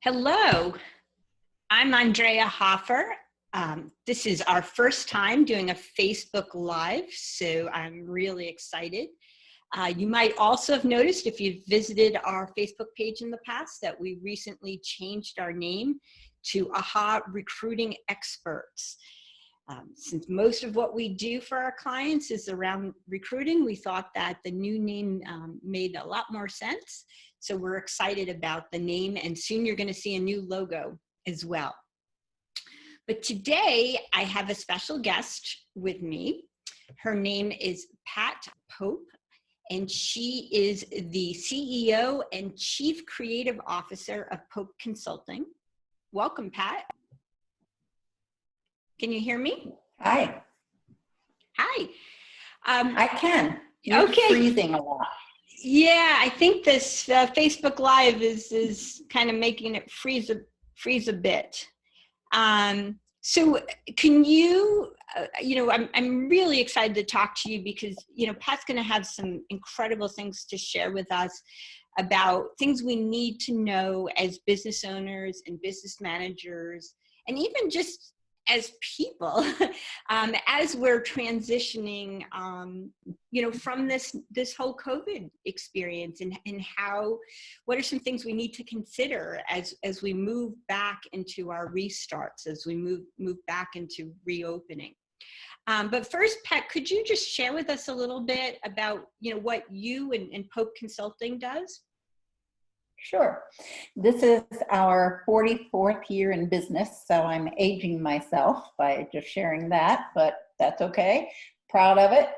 Hello, I'm Andrea Hoffer. This is our first time doing a Facebook Live, so I'm really excited. You might also have noticed if you've visited our Facebook page in the past that we recently changed our name to AHA Recruiting Experts. Since most of what we do for our clients is around recruiting, we thought that the new name made a lot more sense. So we're excited about the name, and soon you're going to see a new logo as well. But today I have a special guest with me. Her name is Pat Pope, and she is the CEO and Chief Creative Officer of Pope Consulting. Welcome, Pat. Can you hear me? Hi. Hi. I can. You're okay. Freezing a lot. Yeah, I think this Facebook Live is kind of making it freeze a bit. So can you, I'm really excited to talk to you because, Pat's going to have some incredible things to share with us about things we need to know as business owners and business managers, and even just as people, as we're transitioning, from this whole COVID experience, and what are some things we need to consider as we move back into our restarts, as we move back into reopening. But first, Pat, could you just share with us a little bit about, what you and Pope Consulting does? Sure. This is our 44th year in business, so I'm aging myself by just sharing that, but that's okay. Proud of it.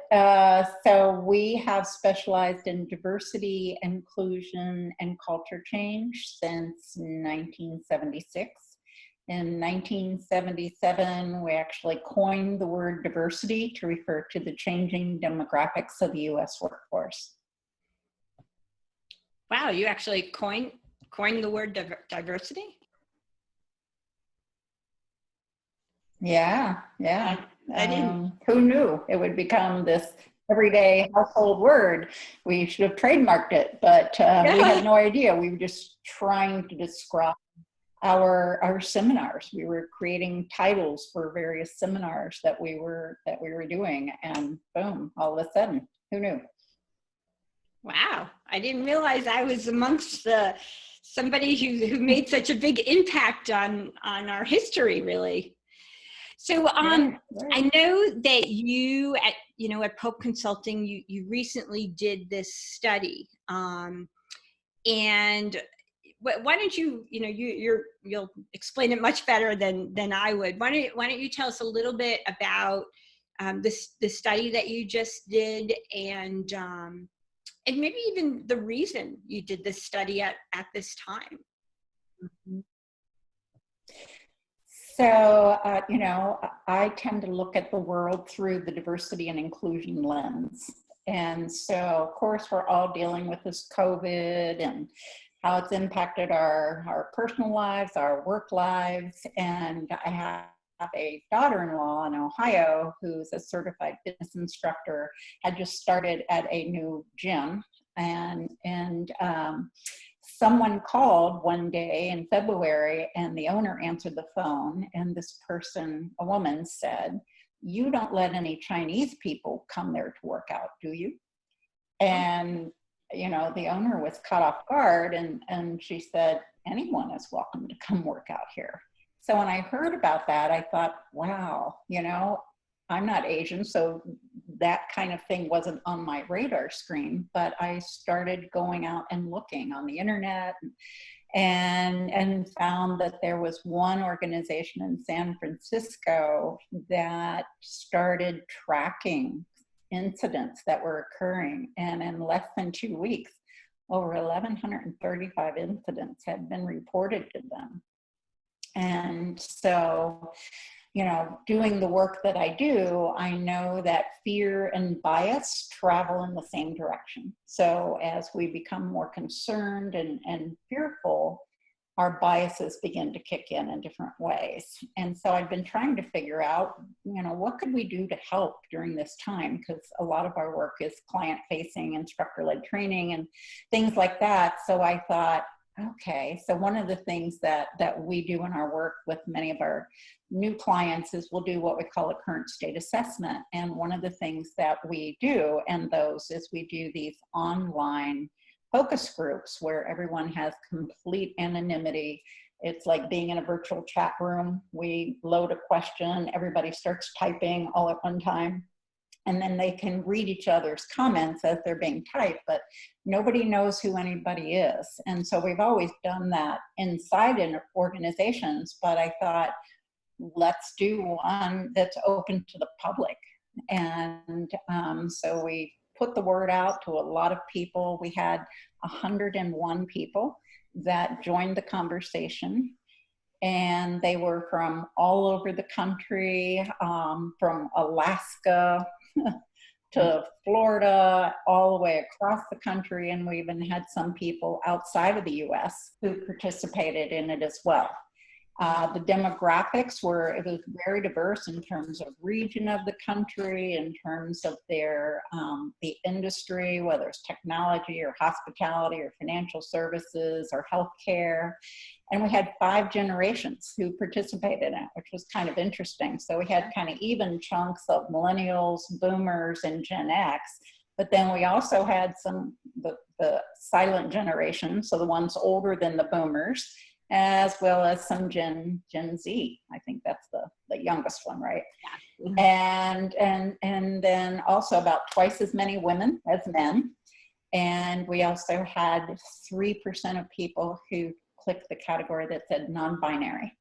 So we have specialized in diversity, inclusion, and culture change since 1976. In 1977, we actually coined the word diversity to refer to the changing demographics of the U.S. workforce. Wow, you actually coined the word diversity? Yeah. I didn't. Who knew it would become this everyday household word? We should have trademarked it, but we had no idea. We were just trying to describe our seminars. We were creating titles for various seminars that we were doing, and boom, all of a sudden, who knew? Wow, I didn't realize I was amongst somebody who made such a big impact on our history, really. So Right. I know that you at Pope Consulting, you recently did this study, and why don't you'll explain it much better than I would. Why don't you tell us a little bit about the study that you just did, and maybe even the reason you did this study at this time. Mm-hmm. So, I tend to look at the world through the diversity and inclusion lens. And so, of course, we're all dealing with this COVID and how it's impacted our personal lives, our work lives. And I have a daughter-in-law in Ohio who's a certified fitness instructor, had just started at a new gym, and someone called one day in February, and the owner answered the phone, and this person, a woman, said, "You don't let any Chinese people come there to work out, do you?" And the owner was caught off guard, and she said, "Anyone is welcome to come work out here." So when I heard about that, I thought, wow, I'm not Asian, so that kind of thing wasn't on my radar screen, but I started going out and looking on the internet and found that there was one organization in San Francisco that started tracking incidents that were occurring. And in less than 2 weeks, over 1,135 incidents had been reported to them. And so, doing the work that I do, I know that fear and bias travel in the same direction. So as we become more concerned and fearful, our biases begin to kick in different ways. And so I've been trying to figure out, what could we do to help during this time? Because a lot of our work is client-facing, instructor-led training, and things like that. So I thought, Okay, so one of the things that we do in our work with many of our new clients is we'll do what we call a current state assessment. And one of the things that we do in those is we do these online focus groups where everyone has complete anonymity. It's like being in a virtual chat room. We load a question, everybody starts typing all at one time, and then they can read each other's comments as they're being typed, but nobody knows who anybody is. And so we've always done that inside in organizations, but I thought, let's do one that's open to the public. And so we put the word out to a lot of people. We had 101 people that joined the conversation, and they were from all over the country, from Alaska to Florida, all the way across the country. And we even had some people outside of the US who participated in it as well. The demographics it was very diverse in terms of region of the country, in terms of their, the industry, whether it's technology or hospitality or financial services or healthcare. And we had 5 generations who participated in it, which was kind of interesting. So we had kind of even chunks of millennials, boomers, and Gen X. But then we also had the silent generation, so the ones older than the boomers, as well as some Gen Z. I think that's the youngest one, right? Yeah. And then also about twice as many women as men. And we also had 3% of people who clicked the category that said non-binary.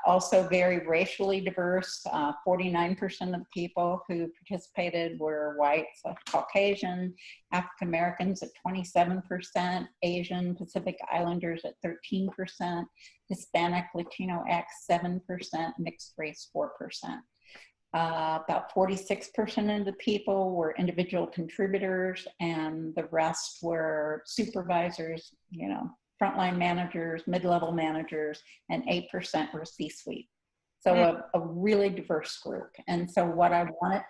Also very racially diverse. 49% of people who participated were white, so Caucasian, African Americans at 27%, Asian Pacific Islanders at 13%, Hispanic Latino X 7%, mixed race 4%. About 46% of the people were individual contributors, and the rest were supervisors, frontline managers, mid-level managers, and 8% were C-suite. So a really diverse group. And so what I wanted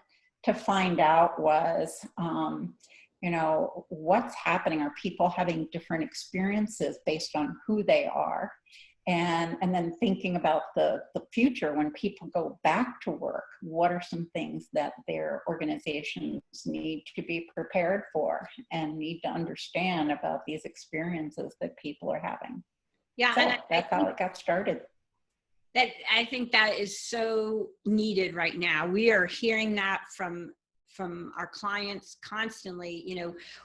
to find out was, what's happening? Are people having different experiences based on who they are? And then thinking about the future, when people go back to work, what are some things that their organizations need to be prepared for and need to understand about these experiences that people are having? Yeah, so and that's how it got started. I think that is so needed right now. We are hearing that from our clients constantly.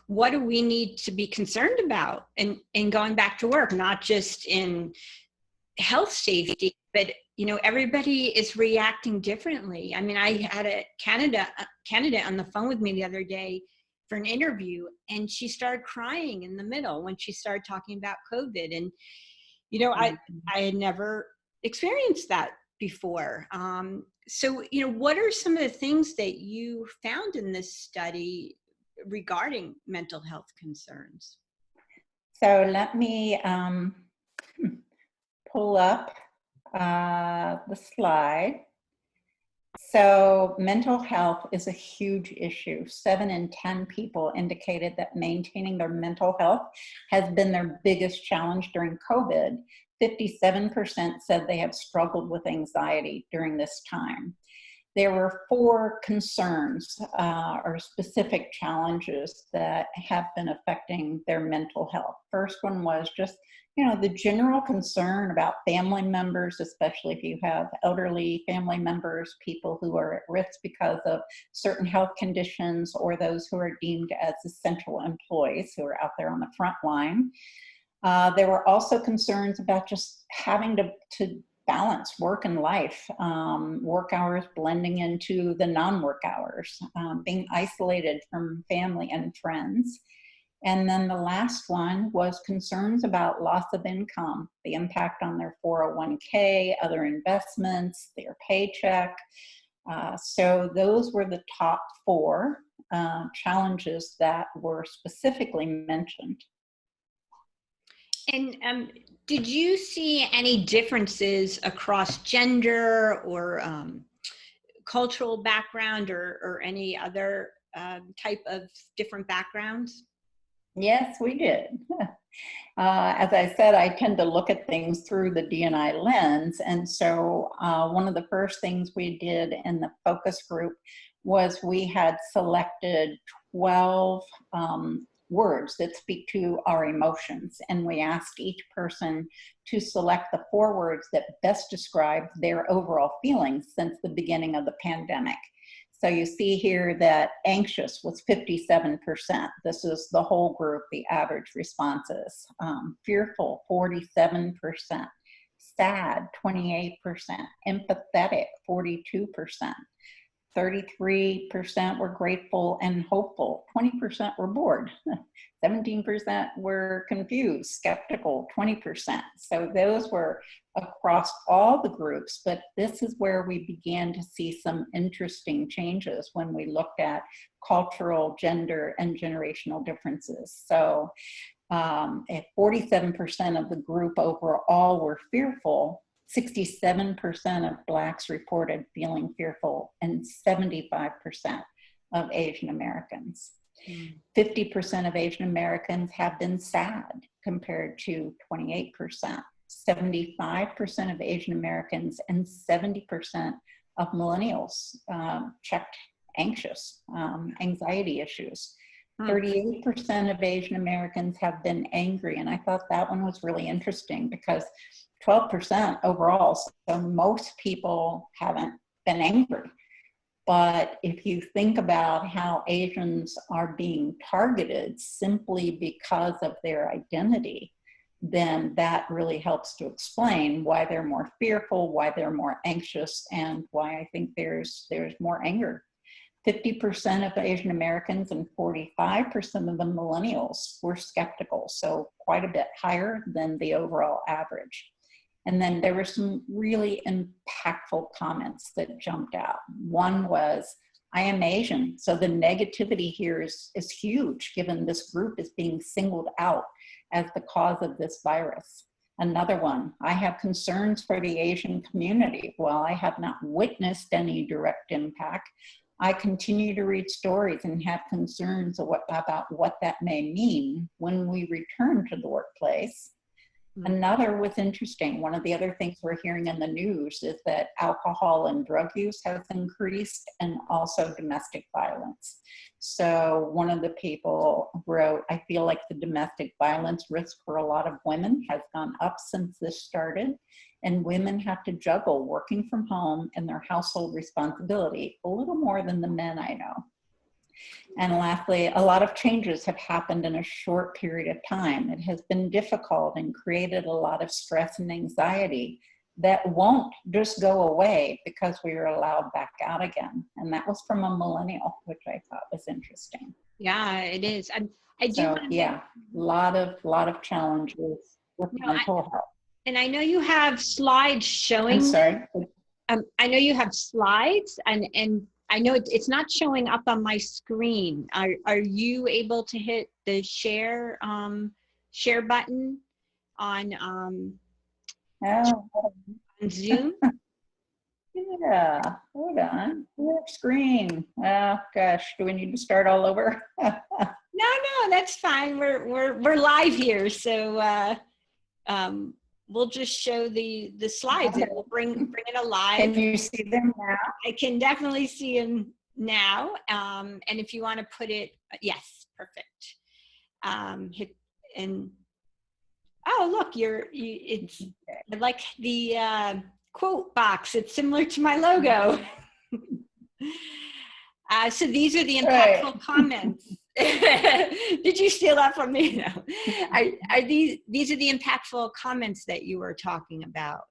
What do we need to be concerned about in going back to work, not just in health safety, but everybody is reacting differently. I mean, I had a candidate on the phone with me the other day for an interview, and she started crying in the middle when she started talking about COVID. And I had never experienced that before. So what are some of the things that you found in this study regarding mental health concerns? So let me pull up the slide. So mental health is a huge issue. 7 in 10 people indicated that maintaining their mental health has been their biggest challenge during COVID. 57% said they have struggled with anxiety during this time. There were 4 concerns or specific challenges that have been affecting their mental health. First one was just, the general concern about family members, especially if you have elderly family members, people who are at risk because of certain health conditions, or those who are deemed as essential employees who are out there on the front line. There were also concerns about just having to balance work and life, work hours blending into the non-work hours, being isolated from family and friends. And then the last one was concerns about loss of income, the impact on their 401k, other investments, their paycheck. So those were the top 4 challenges that were specifically mentioned. And did you see any differences across gender or cultural background or any other type of different backgrounds? Yes, we did. As I said, I tend to look at things through the D&I lens. And so one of the first things we did in the focus group was we had selected 12 words that speak to our emotions. And we asked each person to select the 4 words that best describe their overall feelings since the beginning of the pandemic. So you see here that anxious was 57%. This is the whole group, the average responses. Fearful, 47%. Sad, 28%. Empathetic, 42%. 33% were grateful and hopeful. 20% were bored. 17% were confused, skeptical, 20%. So those were across all the groups, but this is where we began to see some interesting changes when we looked at cultural, gender, and generational differences. So if 47% of the group overall were fearful, 67% of Blacks reported feeling fearful, and 75% of Asian Americans. 50% of Asian Americans have been sad compared to 28%. 75% of Asian Americans and 70% of millennials checked anxious, anxiety issues. 38% of Asian Americans have been angry. And I thought that one was really interesting because 12% overall, so most people haven't been angry. But if you think about how Asians are being targeted simply because of their identity, then that really helps to explain why they're more fearful, why they're more anxious, and why I think there's more anger. 50% of Asian Americans and 45% of the millennials were skeptical, so quite a bit higher than the overall average. And then there were some really impactful comments that jumped out. One was, I am Asian. So the negativity here is huge, given this group is being singled out as the cause of this virus. Another one, I have concerns for the Asian community. While I have not witnessed any direct impact, I continue to read stories and have concerns about what that may mean when we return to the workplace. Another was interesting. One of the other things we're hearing in the news is that alcohol and drug use has increased, and also domestic violence. So one of the people wrote, I feel like the domestic violence risk for a lot of women has gone up since this started, and women have to juggle working from home and their household responsibility a little more than the men I know. And lastly, a lot of changes have happened in a short period of time. It has been difficult and created a lot of stress and anxiety that won't just go away because we are allowed back out again. And that was from a millennial, which I thought was interesting. Yeah, it is. I do. So, yeah, a lot of challenges with mental health. And I know you have slides showing. I'm sorry. I know you have slides, and I know it's not showing up on my screen. Are you able to hit the share button on Zoom? Yeah, hold on. Screen. Oh gosh, do we need to start all over? No, that's fine. We're live here, so we'll just show the slides. Okay. We'll bring it alive. Can you see them now? I can definitely see them now. And if you want to put it, yes, perfect. Hit and oh look, it's like the quote box. It's similar to my logo. So these are the impactful comments. Did you steal that from me? No. Are these are the impactful comments that you were talking about.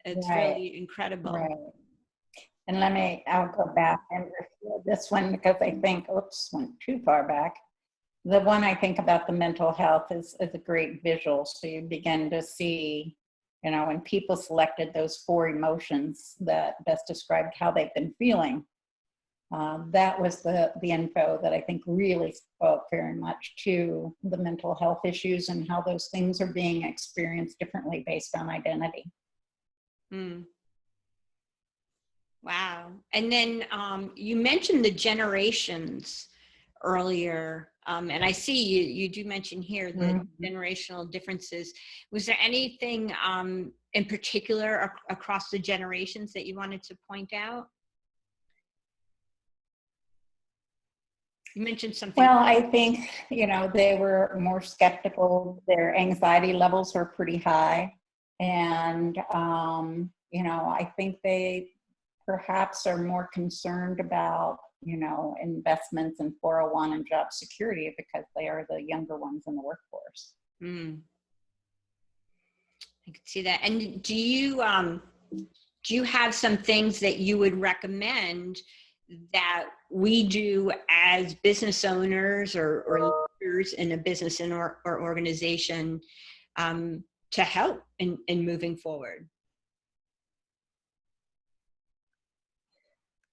It's really incredible. Right. And I'll go back and review this one because I think, oops, went too far back. The one I think about the mental health is a great visual. So you begin to see, when people selected those 4 emotions that best described how they've been feeling. That was the info that I think really spoke very much to the mental health issues and how those things are being experienced differently based on identity. Wow. And then you mentioned the generations earlier. And I see you do mention here the Mm-hmm. generational differences. Was there anything in particular across the generations that you wanted to point out? You mentioned something. Well, I think, they were more skeptical. Their anxiety levels were pretty high. And, I think they perhaps are more concerned about, investments in 401 and job security because they are the younger ones in the workforce. Mm, I could see that. And do you have some things that you would recommend that we do as business owners or leaders in a business or organization to help in moving forward?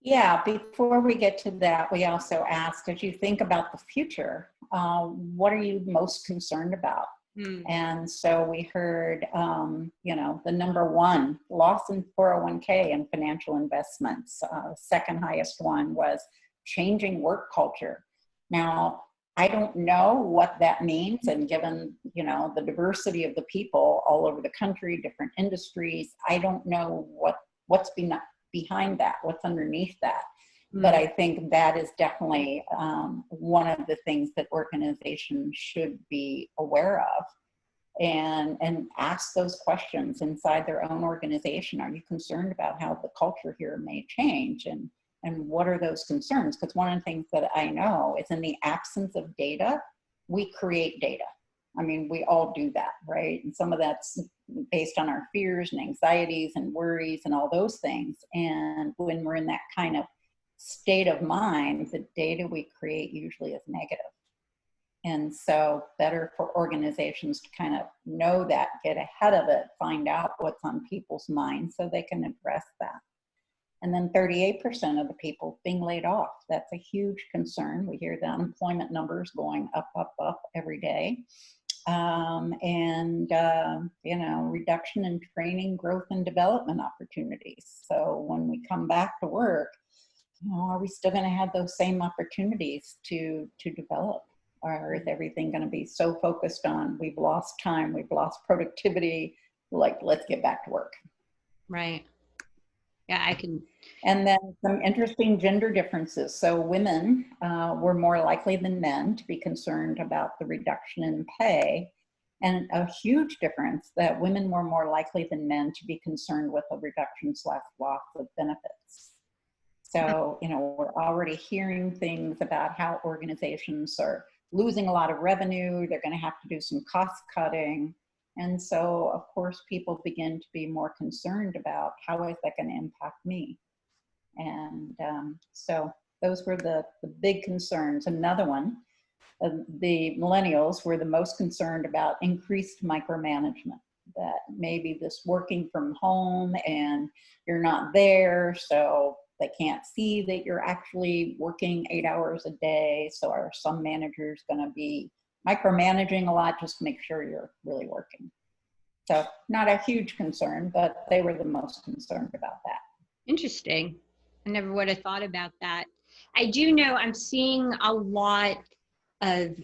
Yeah, before we get to that, we also asked, as you think about the future, what are you most concerned about? Mm. And so we heard, the number one, loss in 401k and financial investments. Second highest one was changing work culture. Now, I don't know what that means. And given, the diversity of the people all over the country, different industries, I don't know what's behind that, what's underneath that. But I think that is definitely one of the things that organizations should be aware of and ask those questions inside their own organization. Are you concerned about how the culture here may change? And what are those concerns? Because one of the things that I know is in the absence of data, we create data. I mean, we all do that, right? And some of that's based on our fears and anxieties and worries and all those things. And when we're in that kind of state of mind, the data we create usually is negative. And so better for organizations to kind of know that, get ahead of it, find out what's on people's minds so they can address that. And then 38% of the people being laid off. That's a huge concern. We hear the unemployment numbers going up, up, up every day. Reduction in training, growth, and development opportunities. So when we come back to work, are we still going to have those same opportunities to develop? Or is everything going to be so focused on we've lost time, we've lost productivity, like let's get back to work? Right. Yeah, I can. And then some interesting gender differences. So women were more likely than men to be concerned about the reduction in pay. And a huge difference that women were more likely than men to be concerned with a reduction/loss of benefits. So, we're already hearing things about how organizations are losing a lot of revenue. They're going to have to do some cost cutting. And so, of course, people begin to be more concerned about how is that going to impact me? And so those were the big concerns. Another one, the millennials were the most concerned about increased micromanagement, that maybe this working from home and you're not there, so they can't see that you're actually working 8 hours a day. So are some managers going to be micromanaging a lot just to make sure you're really working? So not a huge concern, but they were the most concerned about that. Interesting. I never would have thought about that. I do know I'm seeing a lot of,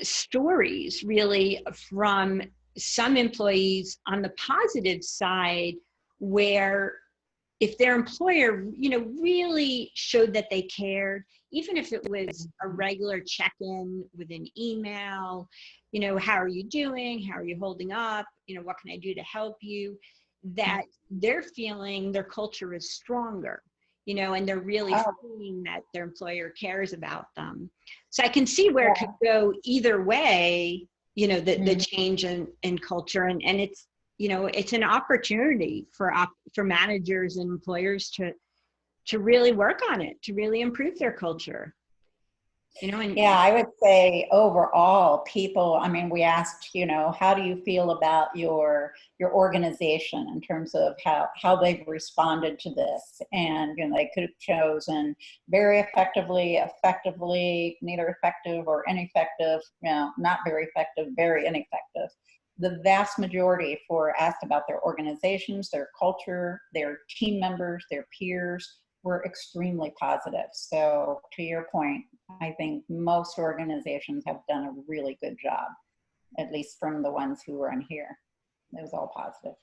stories really from some employees on the positive side, where if their employer, really showed that they cared, even if it was a regular check-in with an email, how are you doing? How are you holding up? What can I do to help you? That they're feeling their culture is stronger, and they're really seeing that their employer cares about them. So I can see where it could go either way, the change in culture, and it's, it's an opportunity for managers and employers to really work on it, to really improve their culture. Yeah, I would say overall people, we asked, how do you feel about your organization in terms of how they've responded to this? And, they could have chosen very effectively, neither effective or ineffective, not very effective, very ineffective. The vast majority asked about their organizations, their culture, their team members, their peers, were extremely positive. So to your point, I think most organizations have done a really good job, at least from the ones who were in here. It was all positive.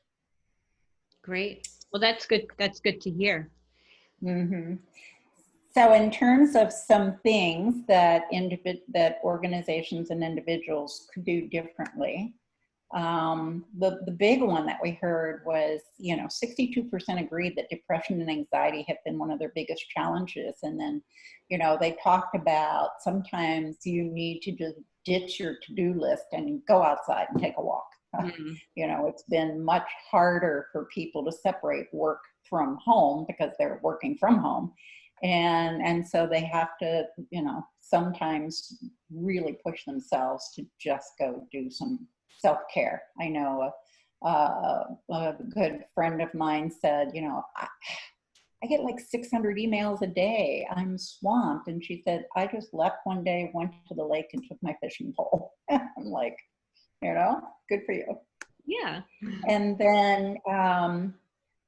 Great. Well, that's good. That's good to hear. Mm-hmm. So in terms of some things that that organizations and individuals could do differently, the big one that we heard was, 62% agreed that depression and anxiety have been one of their biggest challenges. And then, they talked about sometimes you need to just ditch your to-do list and go outside and take a walk. Mm. It's been much harder for people to separate work from home because they're working from home. And so they have to, sometimes really push themselves to just go do some self-care. I know a good friend of mine said, I get like 600 emails a day. I'm swamped. And she said, I just left one day, went to the lake and took my fishing pole. I'm like, good for you. Yeah. And then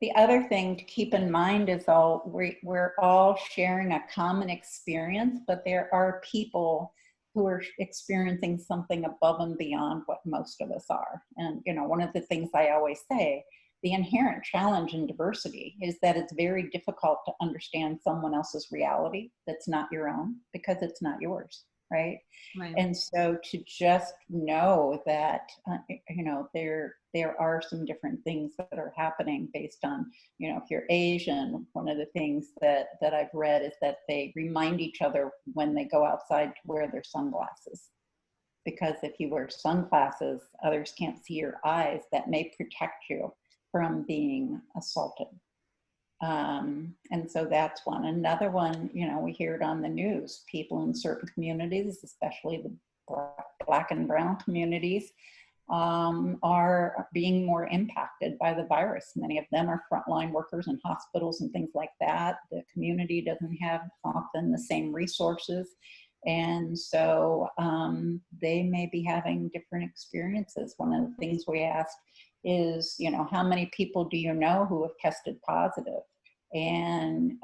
the other thing to keep in mind is we're all sharing a common experience, but there are people who are experiencing something above and beyond what most of us are. And, one of the things I always say, the inherent challenge in diversity is that it's very difficult to understand someone else's reality that's not your own because it's not yours, right? Right. And so to just know that, there are some different things that are happening based on, if you're Asian, one of the things that I've read is that they remind each other when they go outside to wear their sunglasses. Because if you wear sunglasses, others can't see your eyes. That may protect you from being assaulted. And so that's one. Another one, we hear it on the news. People in certain communities, especially the Black and brown communities, are being more impacted by the virus. Many of them are frontline workers in hospitals and things like that. The community doesn't have often the same resources. And so they may be having different experiences. One of the things we asked is, how many people do you know who have tested positive? And,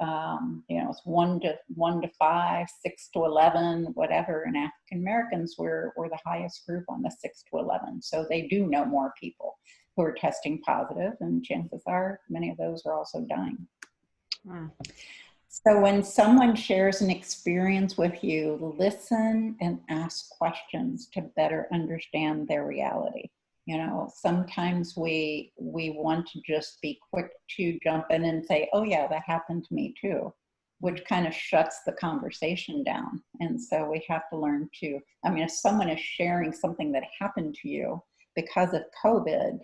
it's 1 to 5, 6 to 11, whatever. And African Americans were the highest group on the 6 to 11. So they do know more people who are testing positive, and chances are many of those are also dying. Wow. So when someone shares an experience with you, listen and ask questions to better understand their reality. Sometimes we want to just be quick to jump in and say, oh yeah, that happened to me too, which kind of shuts the conversation down. And so we have to learn to, if someone is sharing something that happened to you because of COVID,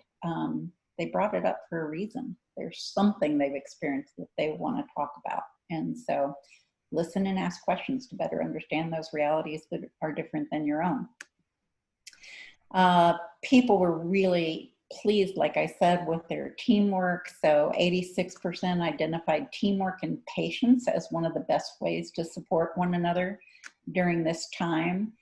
they brought it up for a reason. There's something they've experienced that they want to talk about. And so listen and ask questions to better understand those realities that are different than your own. People were really pleased, like I said, with their teamwork. So 86% identified teamwork and patience as one of the best ways to support one another during this time.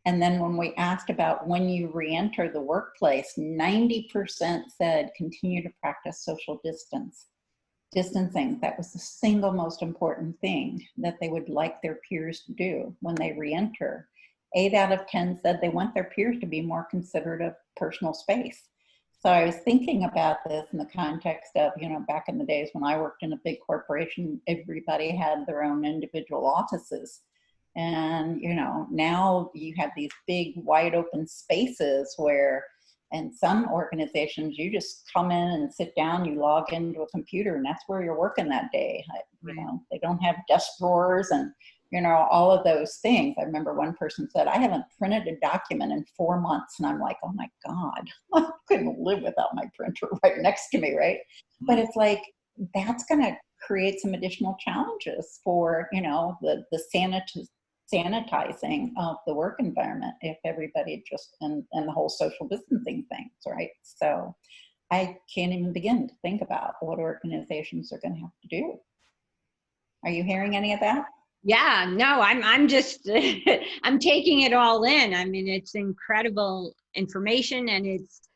And then when we asked about when you re-enter the workplace, 90% said continue to practice social distancing. That was the single most important thing that they would like their peers to do when they re-enter. 8 out of 10 said they want their peers to be more considerate of personal space. So I was thinking about this in the context of, back in the days when I worked in a big corporation, everybody had their own individual offices. And, now you have these big wide open spaces where, in some organizations, you just come in and sit down, you log into a computer, and that's where you're working that day. They don't have desk drawers and, all of those things. I remember one person said, I haven't printed a document in 4 months. And I'm like, oh my God, I couldn't live without my printer right next to me, right? But it's like, that's going to create some additional challenges for, the sanitizing of the work environment if everybody just, and the whole social distancing things, right? So I can't even begin to think about what organizations are going to have to do. Are you hearing any of that? Yeah, no, I'm just, I'm taking it all in. It's incredible information, and it's,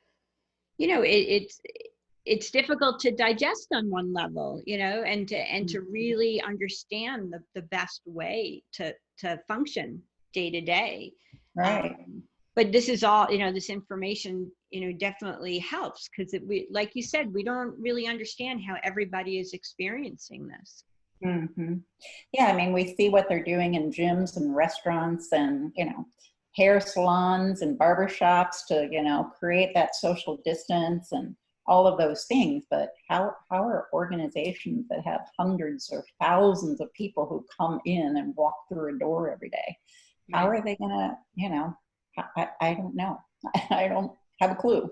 it's difficult to digest on one level, you know, and to really understand the best way to function day to day. Right. But this is all, you know, this information, you know, definitely helps, because we, like you said, we don't really understand how everybody is experiencing this. Mm-hmm. Yeah, I mean, we see what they're doing in gyms and restaurants and, you know, hair salons and barbershops to, you know, create that social distance and all of those things. But how are organizations that have hundreds or thousands of people who come in and walk through a door every day, how are they going to, you know, I don't know. I don't have a clue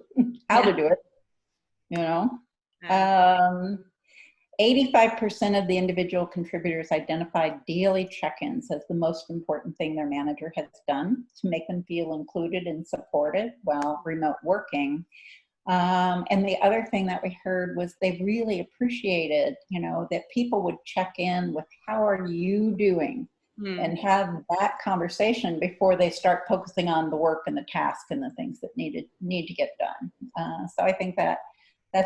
how to do it, you know. 85% of the individual contributors identified daily check-ins as the most important thing their manager has done to make them feel included and supported while remote working. And the other thing that we heard was they really appreciated, you know, that people would check in with how are you doing, and have that conversation before they start focusing on the work and the task and the things that need to get done. So I think that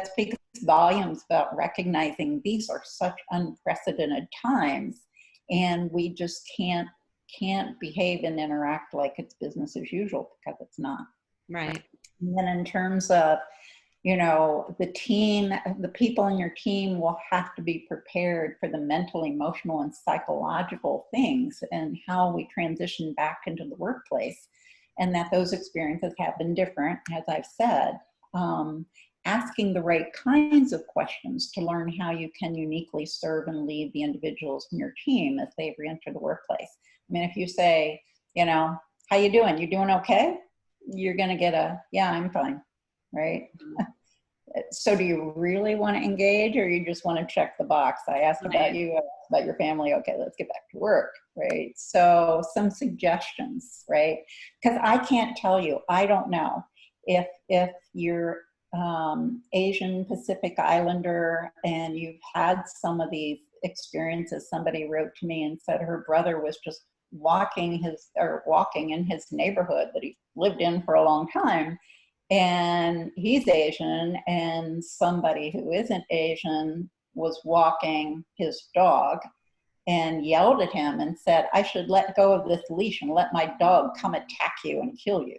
speaks volumes about recognizing these are such unprecedented times, and we just can't behave and interact like it's business as usual, because it's not. Right. And then in terms of, you know, the team, the people in your team will have to be prepared for the mental, emotional, and psychological things and how we transition back into the workplace, and that those experiences have been different, as I've said. Asking the right kinds of questions to learn how you can uniquely serve and lead the individuals in your team as they reenter the workplace. I mean, if you say, you know, how you doing? You doing okay? You're going to get a, yeah, I'm fine, right? So do you really want to engage, or you just want to check the box? I asked about you, I asked about your family. Okay, let's get back to work, right? So some suggestions, right? Because I can't tell you, I don't know if you're Asian Pacific Islander and you've had some of these experiences. Somebody wrote to me and said her brother was just walking in his neighborhood that he lived in for a long time, and he's Asian, and somebody who isn't Asian was walking his dog and yelled at him and said, I should let go of this leash and let my dog come attack you and kill you.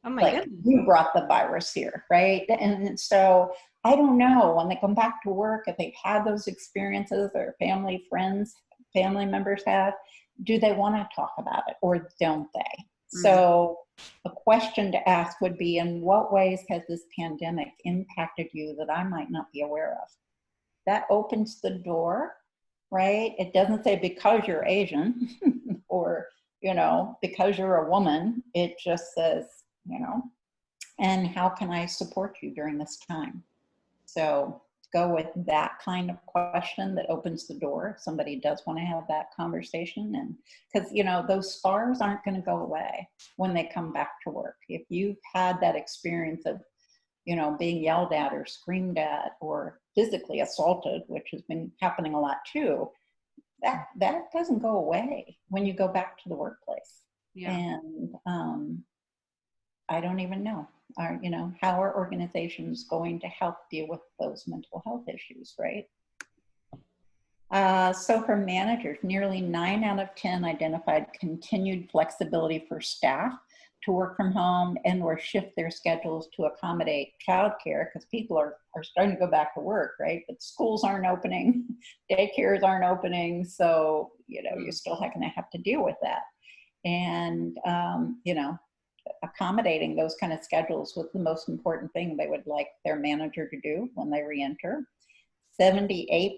Oh my Like, goodness. you brought the virus here, right? And so I don't know, when they come back to work, if they've had those experiences, or family members have, do they want to talk about it, or don't they? So a question to ask would be, in what ways has this pandemic impacted you that I might not be aware of? That opens the door, right? It doesn't say because you're Asian or, you know, because you're a woman. It just says, you know, and how can I support you during this time? So go with that kind of question that opens the door if somebody does want to have that conversation. And because, you know, those scars aren't going to go away when they come back to work. If you've had that experience of, you know, being yelled at or screamed at or physically assaulted, which has been happening a lot too, that doesn't go away when you go back to the workplace. And I don't even know, you know, how are organizations going to help deal with those mental health issues, right? So for managers, nearly 9 out of 10 identified continued flexibility for staff to work from home and or shift their schedules to accommodate childcare, because people are starting to go back to work, right? But schools aren't opening, daycares aren't opening, so, you know, you're still going to have to deal with that. And, you know, accommodating those kind of schedules was the most important thing they would like their manager to do when they reenter. 78%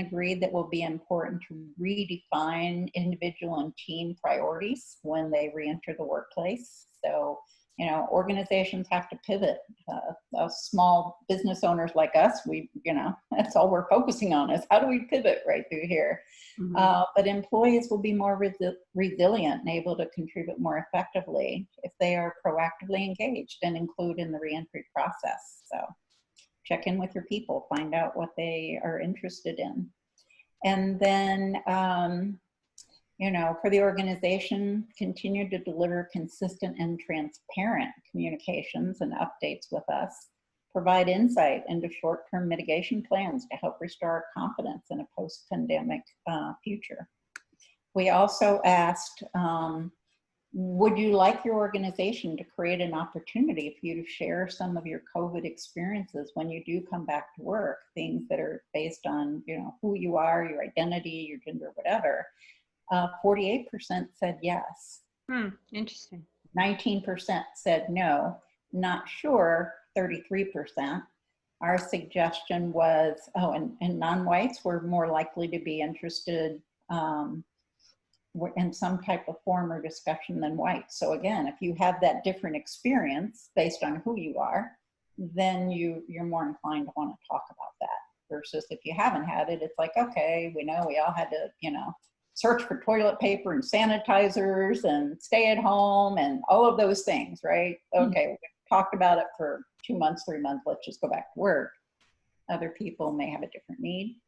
agreed that will be important to redefine individual and team priorities when they reenter the workplace. So, you know, organizations have to pivot. Small business owners like us, you know, that's all we're focusing on is how do we pivot right through here. But employees will be more resilient and able to contribute more effectively if they are proactively engaged and include in the reentry process. So check in with your people, find out what they are interested in. And then, you know, for the organization, continue to deliver consistent and transparent communications and updates with us. provide insight into short-term mitigation plans to help restore confidence in a post-pandemic future. We also asked, would you like your organization to create an opportunity for you to share some of your COVID experiences when you do come back to work, things that are based on, you know, who you are, your identity, your gender, whatever. 48% said yes. Interesting. 19% said no, not sure, 33%. Our suggestion was, and non-whites were more likely to be interested in some type of form or discussion than whites. So again, if you have that different experience based on who you are, then you're more inclined to want to talk about that. Versus if you haven't had it, it's like, okay, we know we all had to, you know, search for toilet paper and sanitizers and stay at home and all of those things, right? Okay, we talked about it for 2 months, 3 months, let's just go back to work. Other people may have a different need.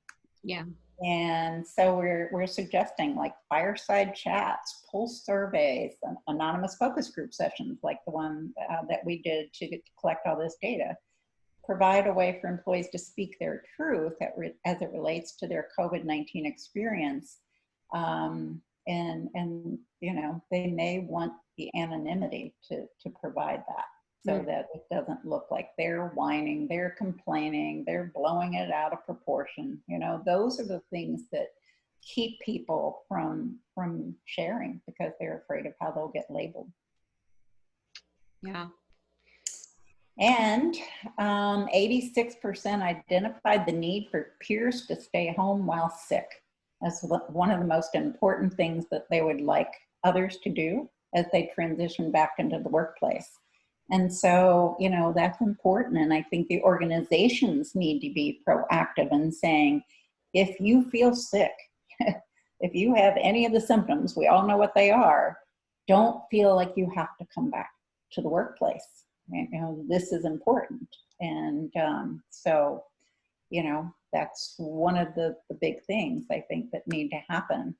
Yeah. And so we're suggesting like fireside chats, pulse surveys, and anonymous focus group sessions like the one that we did to collect all this data. Provide a way for employees to speak their truth as it relates to their COVID-19 experience. And you know, they may want the anonymity to provide that, so that it doesn't look like they're whining, they're complaining, they're blowing it out of proportion. You know, those are the things that keep people from sharing because they're afraid of how they'll get labeled. Yeah. And 86% identified the need for peers to stay home while sick as one of the most important things that they would like others to do as they transition back into the workplace. And so, you know, that's important. And I think the organizations need to be proactive in saying, if you feel sick, if you have any of the symptoms, we all know what they are, don't feel like you have to come back to the workplace. You know, this is important. And so, you know, that's one of the big things I think that need to happen.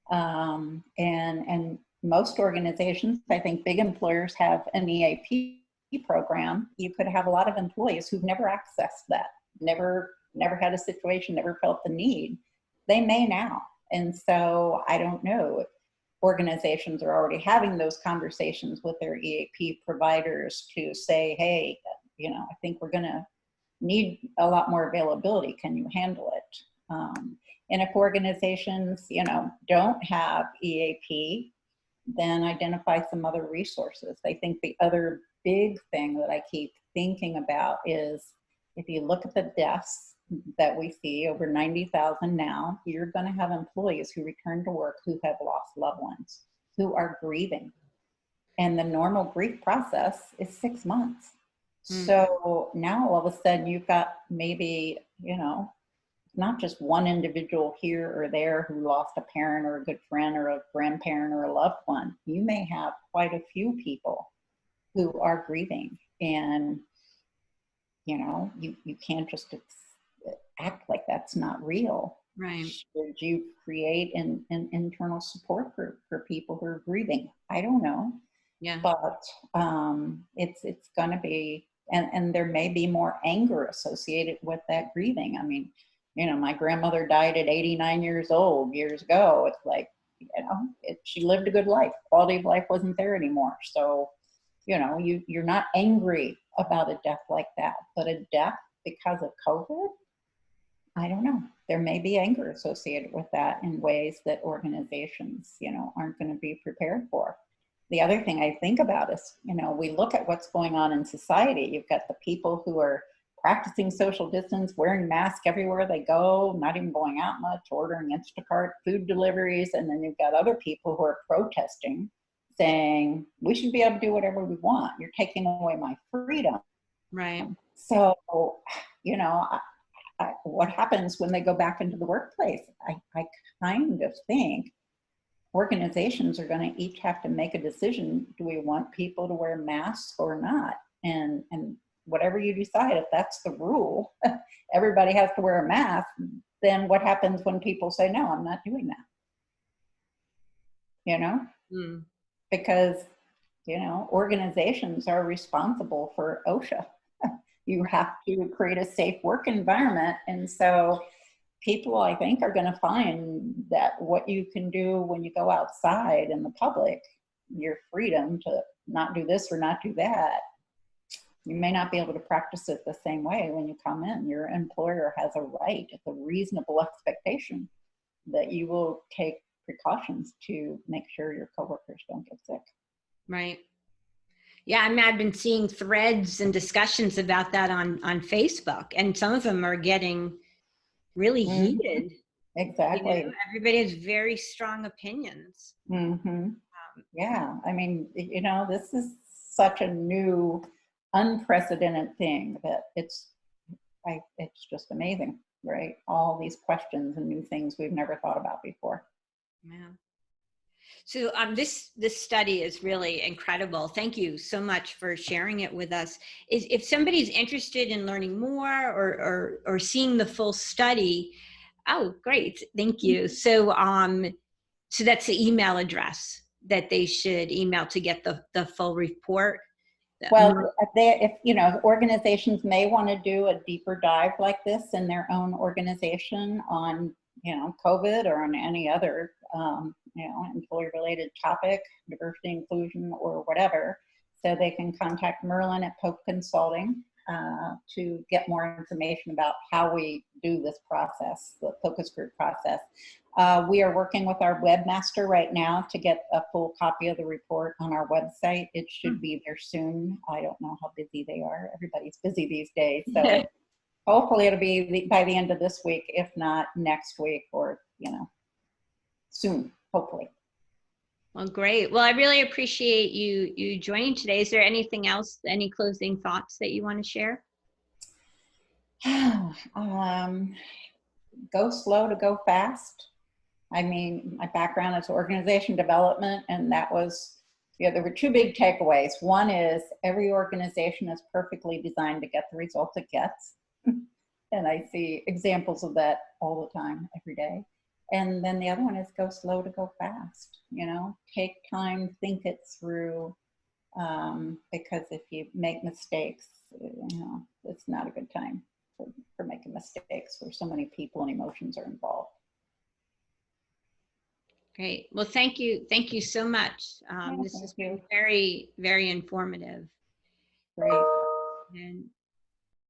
And most organizations, I think big employers have an EAP program. You could have a lot of employees who've never accessed that, never had a situation, never felt the need. They may now. And so I don't know if organizations are already having those conversations with their EAP providers to say, hey, you know, I think we're going to need a lot more availability. Can you handle it? And if organizations, you know, don't have EAP, then identify some other resources. I think the other big thing that I keep thinking about is if you look at the deaths that we see, over 90,000 now, you're going to have employees who return to work who have lost loved ones, who are grieving. And the normal grief process is 6 months. So now all of a sudden you've got maybe, you know, not just one individual here or there who lost a parent or a good friend or a grandparent or a loved one. You may have quite a few people who are grieving, and you know, you can't just act like that's not real. Right. Should you create an internal support group for people who are grieving? I don't know. Yeah. But it's going to be, and there may be more anger associated with that grieving. I mean, you know, my grandmother died at 89 years old years ago. It's like, you know, she lived a good life. Quality of life wasn't there anymore. So, you know, you're not angry about a death like that, but a death because of COVID, I don't know. There may be anger associated with that in ways that organizations, you know, aren't going to be prepared for. The other thing I think about is, you know, we look at what's going on in society. You've got the people who are practicing social distance, wearing masks everywhere they go, not even going out much, ordering Instacart food deliveries. And then you've got other people who are protesting, saying, we should be able to do whatever we want. You're taking away my freedom. Right. So, you know, what happens when they go back into the workplace? I kind of think organizations are going to each have to make a decision. Do we want people to wear masks or not? And whatever you decide, if that's the rule, everybody has to wear a mask, then what happens when people say, no, I'm not doing that? You know? Because, you know, organizations are responsible for OSHA. You have to create a safe work environment. And so people, I think, are going to find that what you can do when you go outside in the public, your freedom to not do this or not do that, you may not be able to practice it the same way when you come in. Your employer has a right, it's a reasonable expectation that you will take precautions to make sure your coworkers don't get sick. Right. Yeah, I mean, I've been seeing threads and discussions about that on Facebook, and some of them are getting really heated. Exactly. You know, everybody has very strong opinions. Yeah, I mean, you know, this is such a new, unprecedented thing that it's just amazing, right? All these questions and new things we've never thought about before. Yeah. So this study is really incredible. Thank you so much for sharing it with us. If somebody's interested in learning more or seeing the full study, oh, great, thank you. So so that's the email address that they should email to get the full report. Well, if you know, organizations may want to do a deeper dive like this in their own organization on, you know, COVID or on any other, you know, employee-related topic, diversity, inclusion, or whatever. So they can contact Merlin at Pope Consulting to get more information about how we do this process, the focus group process. We are working with our webmaster right now to get a full copy of the report on our website. It should be there soon. I don't know how busy they are. Everybody's busy these days. So hopefully it'll be by the end of this week, if not next week, or, you know, soon, hopefully. Well, great. Well, I really appreciate you joining today. Is there anything else, any closing thoughts that you want to share? Go slow to go fast. I mean, my background is organization development, and that was, you know, there were two big takeaways. One is every organization is perfectly designed to get the results it gets. And I see examples of that all the time, every day. And then the other one is go slow to go fast. You know, take time, think it through, because if you make mistakes, you know, it's not a good time for making mistakes where so many people and emotions are involved. Great. Well, thank you. Thank you so much. This has been very, very informative. Great. And